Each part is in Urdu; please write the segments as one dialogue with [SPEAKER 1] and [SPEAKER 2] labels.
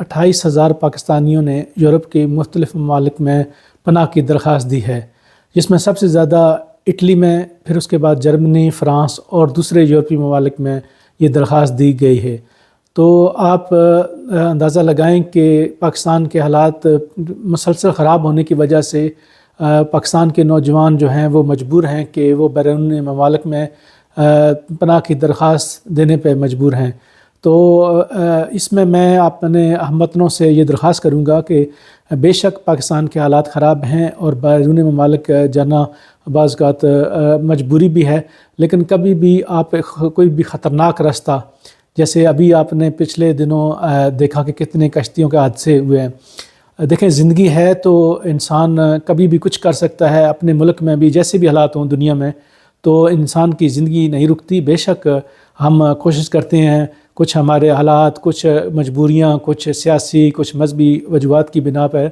[SPEAKER 1] 28,000 پاکستانیوں نے یورپ کے مختلف ممالک میں پناہ کی درخواست دی ہے، جس میں سب سے زیادہ اٹلی میں، پھر اس کے بعد جرمنی، فرانس اور دوسرے یورپی ممالک میں یہ درخواست دی گئی ہے۔ تو آپ اندازہ لگائیں کہ پاکستان کے حالات مسلسل خراب ہونے کی وجہ سے پاکستان کے نوجوان جو ہیں وہ مجبور ہیں کہ وہ بیرون ممالک میں پناہ کی درخواست دینے پہ مجبور ہیں۔ تو اس میں اپنے ہم وطنوں سے یہ درخواست کروں گا کہ بے شک پاکستان کے حالات خراب ہیں اور بیرون ممالک جانا بعض اوقات مجبوری بھی ہے، لیکن کبھی بھی آپ کوئی بھی خطرناک راستہ، جیسے ابھی آپ نے پچھلے دنوں دیکھا کہ کتنے کشتیوں کے حادثے ہوئے ہیں۔ دیکھیں زندگی ہے تو انسان کبھی بھی کچھ کر سکتا ہے، اپنے ملک میں بھی جیسے بھی حالات ہوں دنیا میں، تو انسان کی زندگی نہیں رکتی۔ بے شک ہم کوشش کرتے ہیں، کچھ ہمارے حالات، کچھ مجبوریاں، کچھ سیاسی، کچھ مذہبی وجوہات کی بنا پر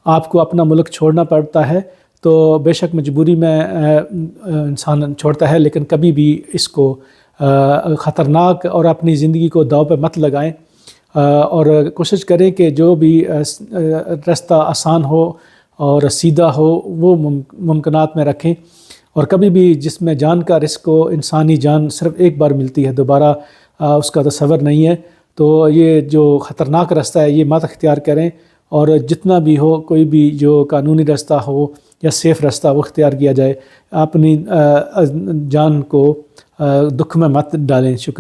[SPEAKER 1] آپ کو اپنا ملک چھوڑنا پڑتا ہے، تو بے شک مجبوری میں انسان چھوڑتا ہے، لیکن کبھی بھی اس کو خطرناک اور اپنی زندگی کو داؤ پہ مت لگائیں، اور کوشش کریں کہ جو بھی راستہ آسان ہو اور سیدھا ہو وہ ممکنات میں رکھیں، اور کبھی بھی جس میں جان کا رسک ہو، انسانی جان صرف ایک بار ملتی ہے، دوبارہ اس کا تصور نہیں ہے، تو یہ جو خطرناک راستہ ہے یہ مت اختیار کریں، اور جتنا بھی ہو کوئی بھی جو قانونی راستہ ہو یا سیف راستہ وہ اختیار کیا جائے، اپنی جان کو دکھ میں مت ڈالیں۔ شکریہ۔